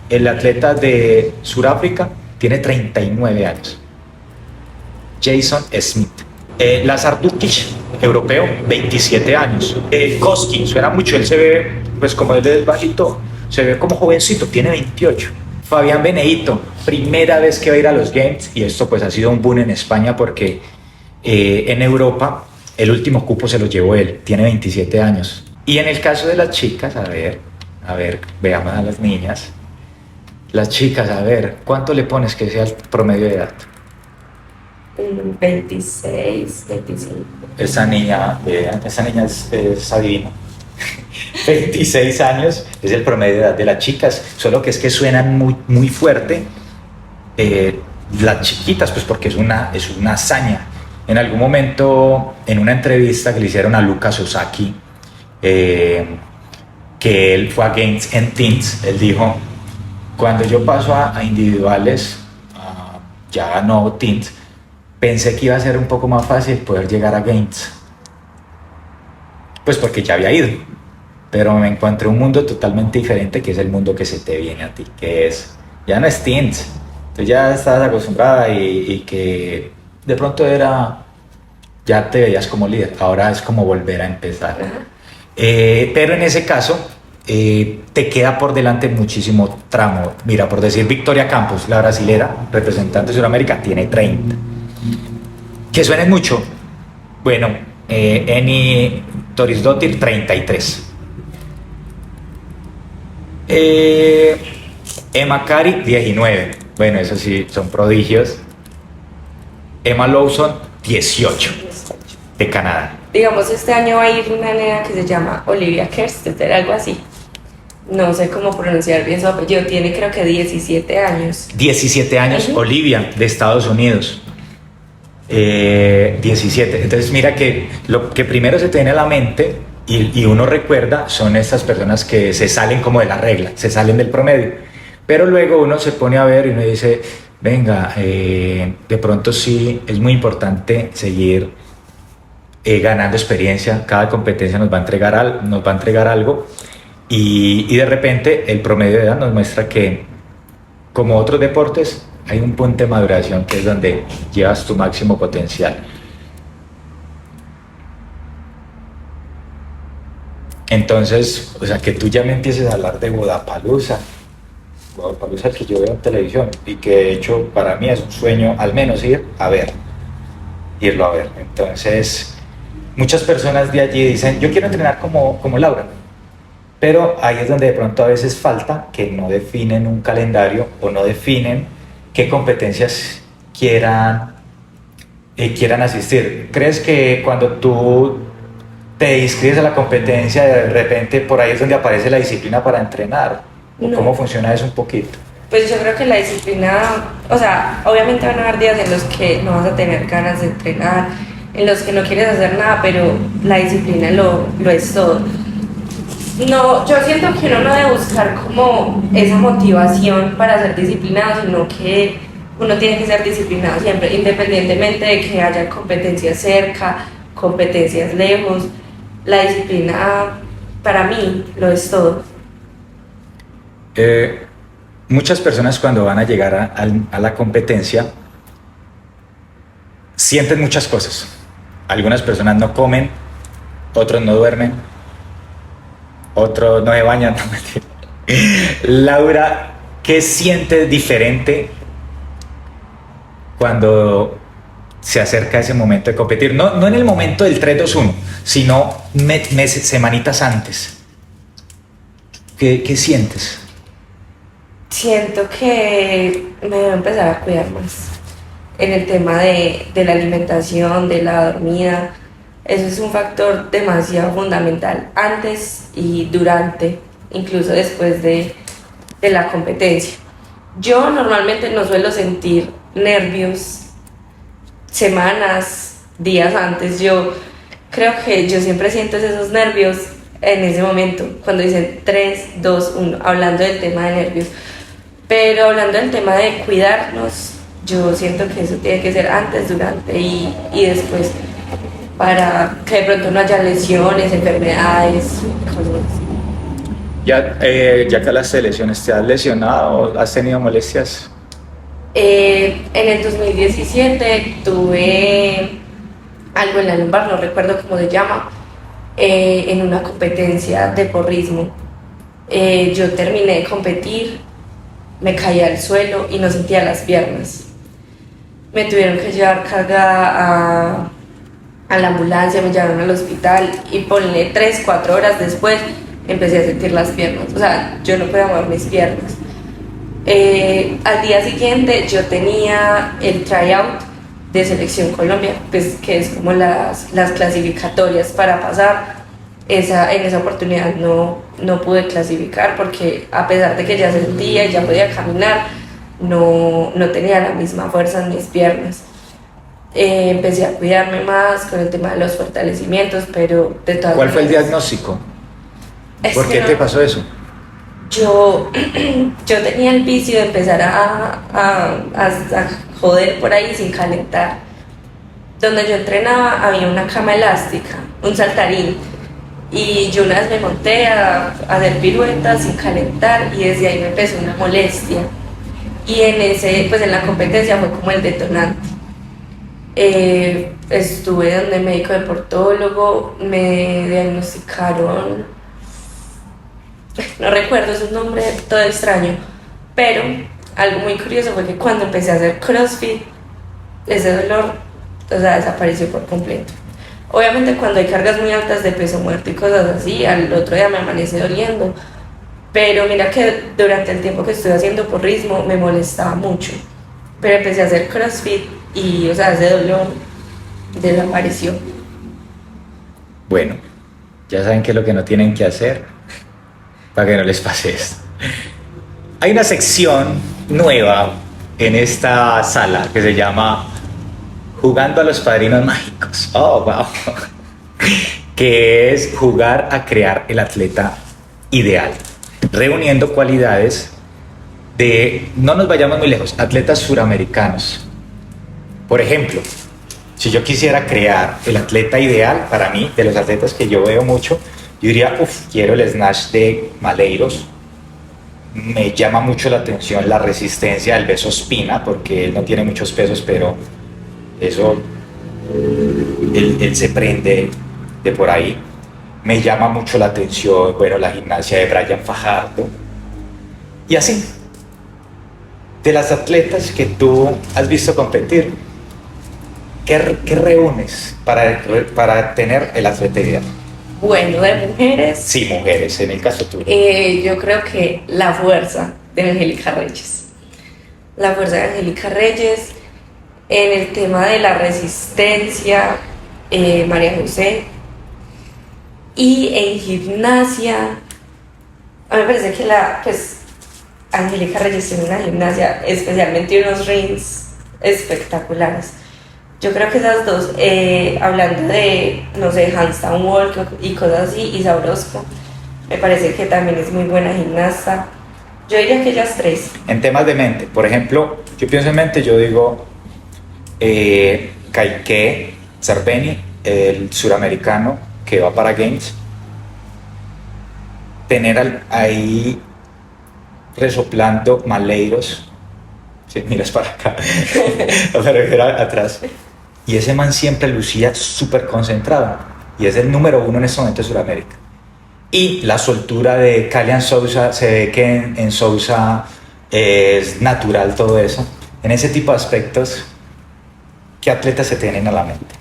el atleta de Sudáfrica tiene 39 años. Jason Smith. Lazar Dukic, europeo, 27 años. Koski, suena mucho, él se ve, pues como él es bajito, se ve como jovencito, tiene 28. Fabián Benedito, primera vez que va a ir a los Games, y esto pues ha sido un boom en España porque en Europa el último cupo se lo llevó él, tiene 27 años. Y en el caso de las chicas, a ver, veamos a las niñas. Las chicas, a ver, ¿cuánto le pones que sea el promedio de edad? 26, 25. Esa niña es adivina. 26 años es el promedio de edad de las chicas, solo que es que suenan muy, muy fuerte las chiquitas, pues porque es una hazaña. En algún momento, en una entrevista que le hicieron a Lucas Osaki, que él fue a Games en Teens, él dijo: cuando yo paso a individuales, ya no Teens, pensé que iba a ser un poco más fácil poder llegar a Games, pues porque ya había ido, pero me encontré un mundo totalmente diferente, que es el mundo que se te viene a ti, que es, ya no es Teens, tú ya estás acostumbrada y que de pronto ya te veías como líder, ahora es como volver a empezar. Pero en ese caso te queda por delante muchísimo tramo. Mira, por decir, Victoria Campos, la brasilera, representante de Sudamérica, tiene 30. Que suenen mucho. Bueno, Eni Torisdottir, 33. Emma Cari, 19. Bueno, eso sí, son prodigios. Emma Lawson, 18, de Canadá. Digamos, este año va a ir una nena que se llama Olivia Kerstetter, algo así. No sé cómo pronunciar bien su apellido, tiene creo que 17 años. 17 años, Olivia, de Estados Unidos. 17. Entonces mira que lo que primero se te viene a la mente y uno recuerda son estas personas que se salen como de la regla, se salen del promedio. Pero luego uno se pone a ver y uno dice, venga, de pronto sí es muy importante seguir ganando experiencia. Cada competencia nos va a entregar algo y de repente el promedio de edad nos muestra que, como otros deportes, hay un punto de maduración que es donde llevas tu máximo potencial. Entonces, o sea, que tú ya me empieces a hablar de Wodapalooza que yo veo en televisión y que de hecho para mí es un sueño al menos irlo a ver. Entonces, muchas personas de allí dicen, yo quiero entrenar como Laura, pero ahí es donde de pronto a veces falta que no definen un calendario o no definen qué competencias quieran asistir. ¿Crees que cuando tú te inscribes a la competencia, de repente por ahí es donde aparece la disciplina para entrenar? No. ¿Cómo funciona eso un poquito? Pues yo creo que la disciplina, o sea, obviamente van a haber días en los que no vas a tener ganas de entrenar, en los que no quieres hacer nada, pero la disciplina lo es todo. No, yo siento que uno no debe buscar como esa motivación para ser disciplinado, sino que uno tiene que ser disciplinado siempre, independientemente de que haya competencias cerca, competencias lejos. La disciplina para mí lo es todo. Muchas personas cuando van a llegar a la competencia sienten muchas cosas. Algunas personas no comen, otros no duermen, otros no se bañan. No, mentira. Laura, ¿qué sientes diferente cuando se acerca ese momento de competir? No en el momento del 3-2-1, sino meses, semanitas antes. ¿Qué sientes? Siento que me debo empezar a cuidar más en el tema de la alimentación, de la dormida. Eso es un factor demasiado fundamental antes y durante, incluso después de la competencia. Yo normalmente no suelo sentir nervios semanas, días antes. Yo creo que yo siempre siento esos nervios en ese momento, cuando dicen 3, 2, 1, hablando del tema de nervios. Pero hablando del tema de cuidarnos, yo siento que eso tiene que ser antes, durante y después, para que de pronto no haya lesiones, enfermedades, cosas así. Ya que hablaste de lesiones, ¿te has lesionado? ¿Has tenido molestias? En el 2017 tuve algo en la lumbar, no recuerdo cómo se llama, en una competencia de porrismo. Yo terminé de competir, me caí al suelo y no sentía las piernas. Me tuvieron que llevar cargada a la ambulancia, me llevaron al hospital y ponle 3-4 horas después empecé a sentir las piernas. O sea, yo no podía mover mis piernas. Al día siguiente yo tenía el tryout de Selección Colombia, pues, que es como las clasificatorias para pasar. En esa oportunidad no pude clasificar porque a pesar de que ya sentía y ya podía caminar, no tenía la misma fuerza en mis piernas. Empecé a cuidarme más con el tema de los fortalecimientos, pero de todas ¿Cuál fue el maneras, diagnóstico? ¿Por qué te pasó eso? yo tenía el vicio de empezar a joder por ahí sin calentar. Donde yo entrenaba había una cama elástica, un saltarín, y yo una vez me monté a hacer piruetas sin calentar y desde ahí me empezó una molestia. Y en la competencia fue como el detonante. Estuve donde el médico deportólogo, me diagnosticaron, no recuerdo su nombre, todo extraño, pero algo muy curioso fue que cuando empecé a hacer CrossFit, ese dolor, o sea, desapareció por completo. Obviamente cuando hay cargas muy altas de peso muerto y cosas así, al otro día me amanece doliendo, pero mira que durante el tiempo que estuve haciendo porrismo me molestaba mucho, pero empecé a hacer CrossFit y, o sea, ese dolor desapareció. Bueno, ya saben qué es lo que no tienen que hacer para que no les pase esto. Hay una sección nueva en esta sala que se llama Jugando a los Padrinos Mágicos. Oh, wow. Que es jugar a crear el atleta ideal, reuniendo cualidades de, no nos vayamos muy lejos, atletas suramericanos. Por ejemplo, si yo quisiera crear el atleta ideal para mí, de los atletas que yo veo mucho, yo diría, quiero el snatch de Malheiros. Me llama mucho la atención la resistencia del beso espina, porque él no tiene muchos pesos, pero eso, él se prende de por ahí. Me llama mucho la atención, bueno, la gimnasia de Brian Fajardo. Y así, de las atletas que tú has visto competir, ¿qué reúnes para tener el atleta ideal? Bueno, de mujeres, Sí, mujeres, en el caso tuyo. yo creo que la fuerza de Angélica Reyes. La fuerza de Angélica Reyes, en el tema de la resistencia, María José. Y en gimnasia, a mí me parece que Angélica Reyes tiene una gimnasia, especialmente unos rings espectaculares. Yo creo que esas dos, hablando de, no sé, handstand walk y cosas así, Isa Orozco, me parece que también es muy buena gimnasta. Yo diría que ellas tres. En temas de mente, por ejemplo, yo pienso en mente, yo digo Kaiké Cerveni, el suramericano que va para Games, tener ahí resoplando Malheiros, si miras para acá, me refiero atrás, y ese man siempre lucía súper concentrado y es el número uno en este momento de Sudamérica. Y la soltura de Kylian Sousa, se ve que en Sousa es natural todo eso. En ese tipo de aspectos, ¿qué atletas se tienen a la mente?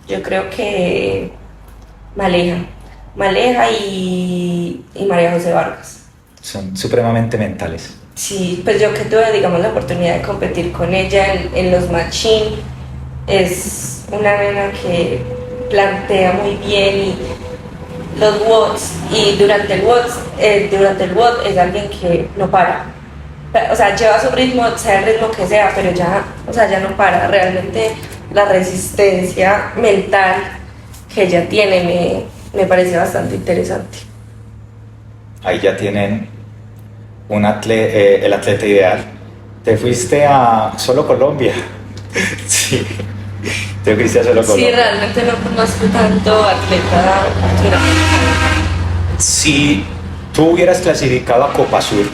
Yo creo que Maleja y María José Vargas. Son supremamente mentales. Sí, pues yo que tuve, digamos, la oportunidad de competir con ella en los machín, es una nena que plantea muy bien y los watts, y durante el WOD es alguien que no para. O sea, lleva su ritmo, sea el ritmo que sea, pero ya, o sea, ya no para. Realmente la resistencia mental que ella tiene me parece bastante interesante. Ahí ya tienen el atleta ideal. Te fuiste a solo Colombia. Sí, te fuiste a solo Colombia. Sí, realmente no conozco tanto atleta cultural. Si tú hubieras clasificado a Copa Sur,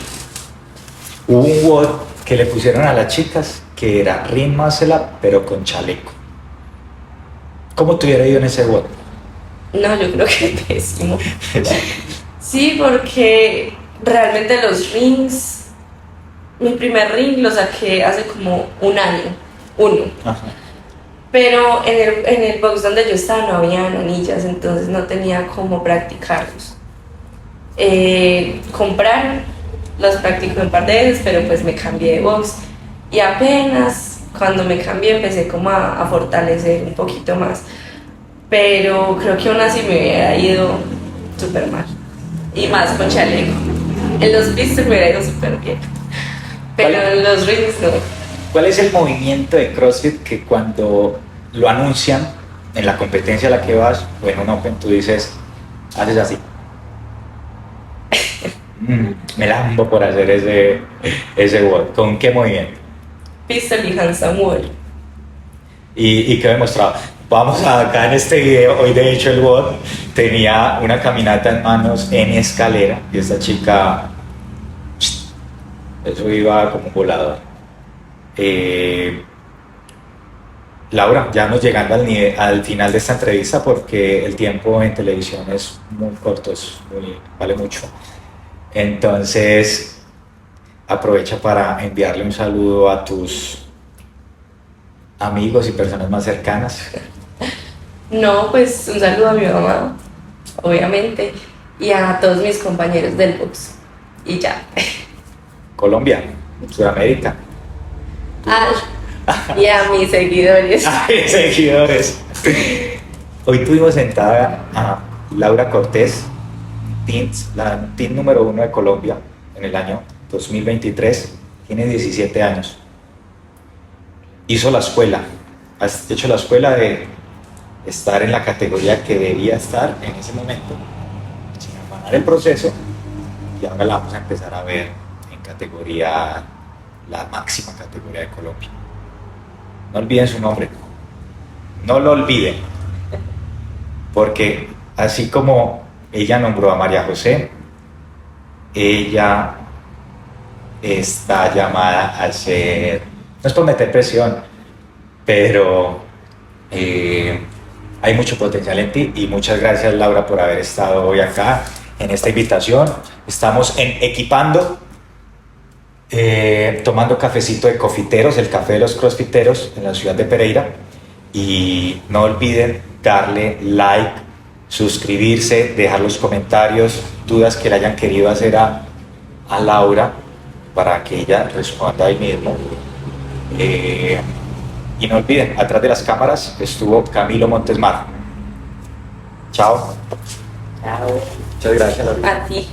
hubo un WOD que le pusieron a las chicas que era Ring Muscle Up, pero con chaleco. ¿Cómo te hubiera ido en ese WOD? No, yo creo que pésimo. Sí, porque realmente los rings, mi primer ring lo saqué hace como un año, uno. Ajá. Pero en el box donde yo estaba no había anillas, entonces no tenía cómo practicarlos. Compraron, los practico un par de veces, pero pues me cambié de box. Y apenas cuando me cambié empecé como a fortalecer un poquito más. Pero creo que aún así me hubiera ido súper mal. Y más con chaleco. En los pistols me hubiera ido súper bien. Pero en los rings no. ¿Cuál es el movimiento de CrossFit que cuando lo anuncian en la competencia a la que vas o en un Open tú dices, haces así? Me lambo por hacer ese WOD. ¿Con qué movimiento? Pistol y handstand wall. ¿Y qué he demostrado? Vamos acá en este video, hoy de hecho el WOD tenía una caminata en manos en escalera y esta chica, eso iba como un volador. Laura, ya vamos llegando al final de esta entrevista porque el tiempo en televisión es muy corto, vale mucho. Entonces, aprovecha para enviarle un saludo a tus amigos y personas más cercanas. No, pues un saludo a mi mamá, obviamente, y a todos mis compañeros del box. Y ya. Colombia, Sudamérica. Y a mis seguidores. Ay, seguidores. Hoy tuvimos sentada a Laura Cortés, la team número 1 de Colombia en el año 2023. Tiene 17 años. Hizo la escuela. Has hecho la escuela de estar en la categoría que debía estar en ese momento, sin afanar el proceso, y ahora la vamos a empezar a ver en categoría, la máxima categoría de Colombia. No olviden su nombre, no lo olviden, porque así como ella nombró a María José, ella está llamada a ser, no es por meter presión, pero hay mucho potencial en ti y muchas gracias, Laura, por haber estado hoy acá en esta invitación. Estamos en Equipando, tomando cafecito de Cofiteros, el café de los crossfiteros en la ciudad de Pereira, y no olviden darle like, suscribirse, dejar los comentarios, dudas que le hayan querido hacer a Laura para que ella responda ahí mismo. Y no olviden, atrás de las cámaras estuvo Camilo Montesmar. Chao. Chao. Muchas gracias, Laura. A ti.